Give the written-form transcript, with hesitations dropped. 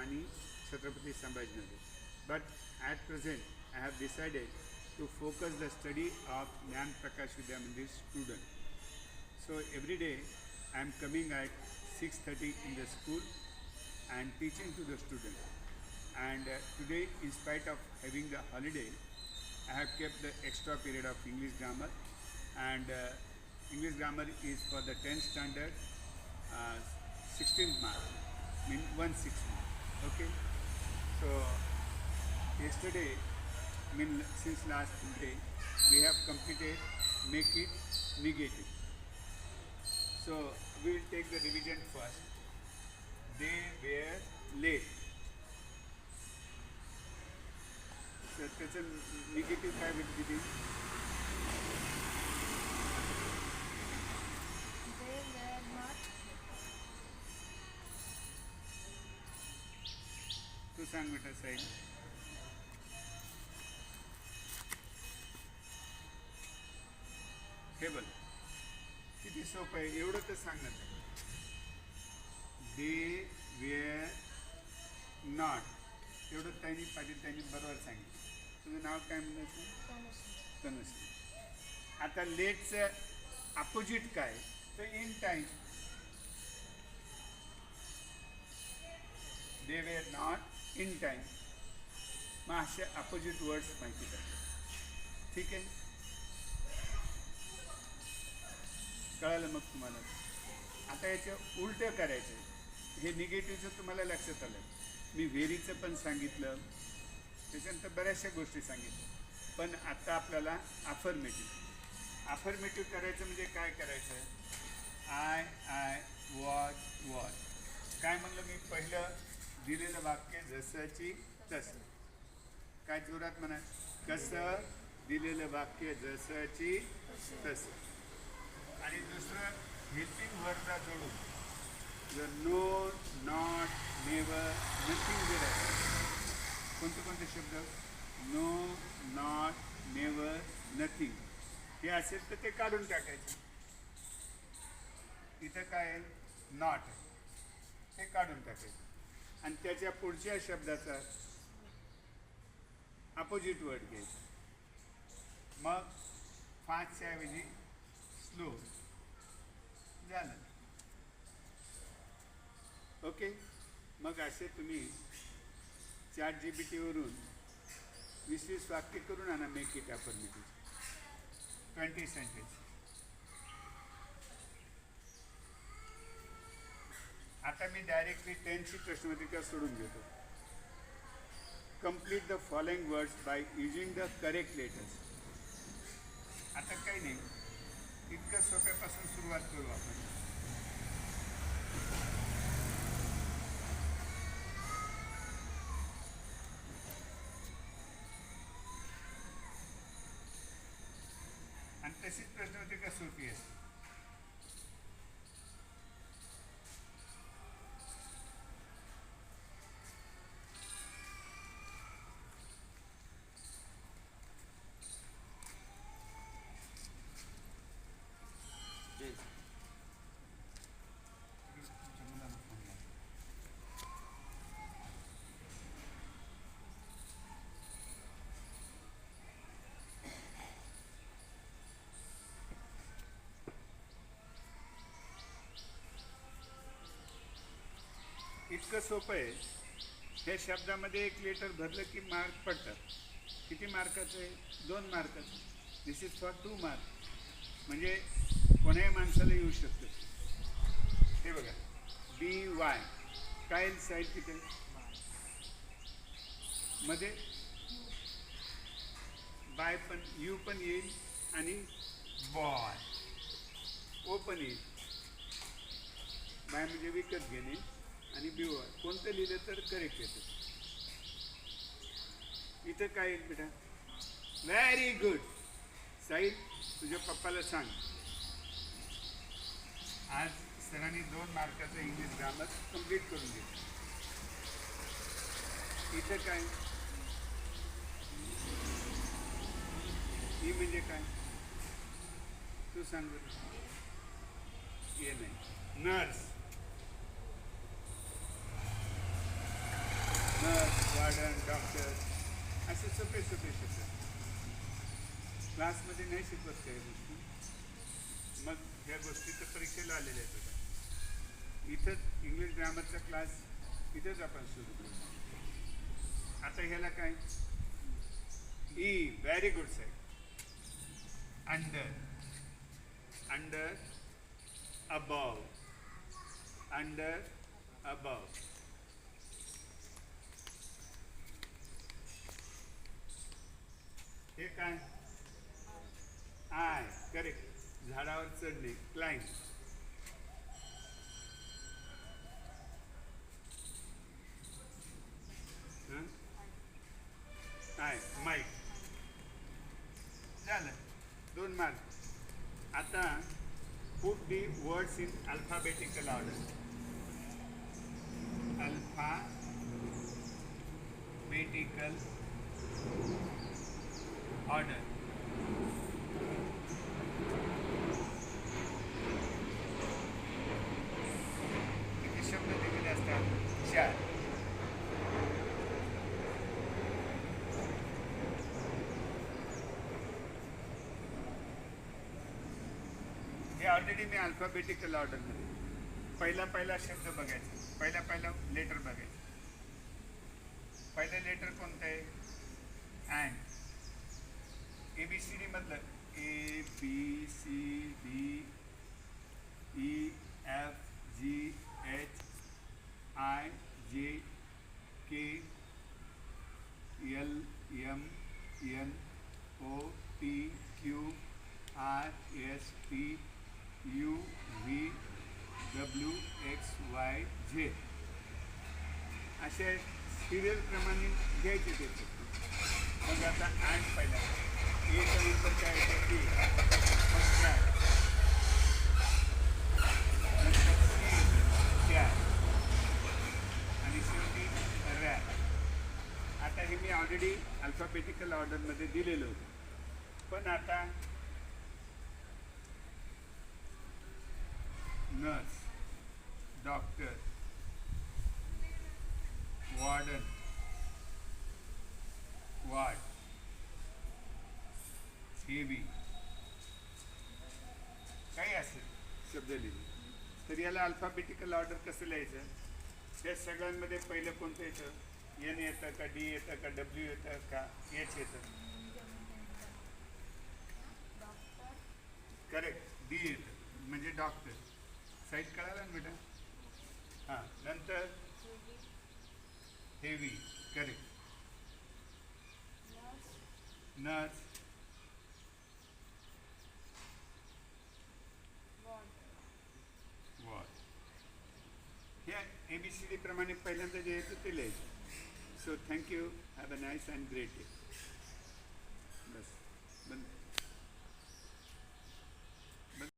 Rani Chhatrapati Sambhajinagar. But at present, I have decided to focus the study of Gyan Prakash Vidya Mandir student. So every day I am coming at 6:30 in the school and teaching to the students. And today, in spite of having the holiday, I have kept the extra period of English grammar, and English grammar is for the 10th standard, 16th mark, mean 1/6 mark. Okay. So yesterday, since last day, we have completed make it negative. So we will take the revision first. They were late. So त्याचं negative काय भेटते ती? They were not. तू सांग बेटा साई. हे बघ किती सोपं आहे, एवढं तर सांगत आहे. दे वेअर नॉट, एवढं त्यांनी पाटील त्यांनी बरोबर सांगितलं. तुझं नाव काय म्हणायचं? तनुश्री. आता लेटचं अपोजिट काय तर in time. They were not in time. मग असे अपोजिट वर्ड्स माहिती करतात. ठीक आहे, कळालं मग तुम्हाला. आता याचं उलटं करायचं. हे निगेटिव्हचं तुम्हाला लक्षात आलं. मी व्हेरीचं पण सांगितलं, त्याच्यानंतर बऱ्याचशा गोष्टी सांगितल्या. पण आता आपल्याला अफर्मेटिव्ह करायचं म्हणजे काय करायचं? I was. काय म्हणलं मी? पहिलं दिलेलं वाक्य जसंची तसं. काय जोरात म्हणा? कसं दिलेलं वाक्य जसंची तसं. आणि दुसरं हेल्पिंग वर्डला जोडून नो, नॉट, नेवर, नथिंग जर आहे. कोणते शब्द? नो, नॉट, नेवर, नथिंग हे असेल तर ते काढून टाकायचे. इथं काय आहे? नॉट आहे, ते काढून टाकायचं. आणि त्याच्या पुढच्या शब्दाचा अपोजिट वर्ड घ्यायचा. मग फास्टच्या ऐवजी स्लो झालं. ओके. मग असे तुम्ही ChatGPT वरून 20 वाक्य करून आणा. Make it affirmative 20 sentence. आता मी डायरेक्टली 10ची प्रश्नपत्रिका सोडून घेतो. Complete the following words by using the correct letters. आता काही नाही, इतकं सोप्यापासून सुरुवात करू आपण. आणि तशीच प्रश्नपत्रिका सोपी असते. इतकं सोपं आहे. हे शब्दामध्ये एक लेटर भरलं की मार्क पडतात. किती मार्काचं आहे? 2 मार्काचं. दिस इज फॉर 2 मार्क. म्हणजे कोणाही माणसाला येऊ शकतं. हे बघा, BY काय साईड किती मध्ये? बाय पण यू पण येईल आणि बॉय ओ पण येईल. बाय म्हणजे विकत घेणे आणि BY कोणतं लिहिलं तर करेक्ट येतं. इथं काय येईल बेटा? Very good. साहिल, तुझ्या पप्पाला सांग आज सरांनी 2 मार्काचं इंग्लिश ग्रामर कंप्लीट करून घेतलं. इथं काय? ही म्हणजे काय? तू सांग बरं. ये नाही. नर्स. नर्स, वार्डन, डॉक्टर असे सोपे सोपे शब्द. क्लासमध्ये नाही शिकवत काही गोष्टी, मग ह्या गोष्टी तर परीक्षेला आलेल्या आहेत होत्या. इथंच इंग्लिश ग्रामरचा क्लास इथंच आपण सुरू करू. आता ह्याला काय ई व्हेरी गुड साहेब. Under, under, above, under, above. हे काय आय, करेक्ट. झाडावर चढणे, क्लाइंब. I, mic. झालं, 2 मार्क. आता put the words in alphabetical order. Alphabetical order. किती शब्द दिलेले असतात? 4. हे ऑलरेडी मी अल्फाबेटिकल ऑर्डरमध्ये पहिला शब्द बघायचा, पहिला लेटर बघायचं. पहिलं लेटर कोणतं आहे? अँड. ABCD मधलं ABCD EFGHIJK LMNOPQRSTUVWXYZ असे सिरियल प्रमाणे घ्यायचे ते. मग आता अँड पहिला एच्या नंतर काय येतं? E, मग काय नंतर C, आणि शेवटी रॅप. आता हे मी ऑलरेडी अल्फाबेटिकल ऑर्डरमध्ये दिलेलं होतं, पण आता nurse, doctor, warden, ward, heavy, काही असेल शब्द लिहिले तर याला अल्फाबेटिकल ऑर्डर कसं लिहायचं? त्या सगळ्यांमध्ये पहिलं कोणतं येतं? N येतं का, D येतं का, W येतं का, H येतं? करेक्ट, D येतं म्हणजे डॉक्टर. साईड कळाला ना बेटा? हां, नंतर हेवी, करेक्ट. Nurse, ward. हे ABCD प्रमाणे पहिल्यांदा जे येतं ते लिहायचं. So thank you, have a nice and great day. बस बंद.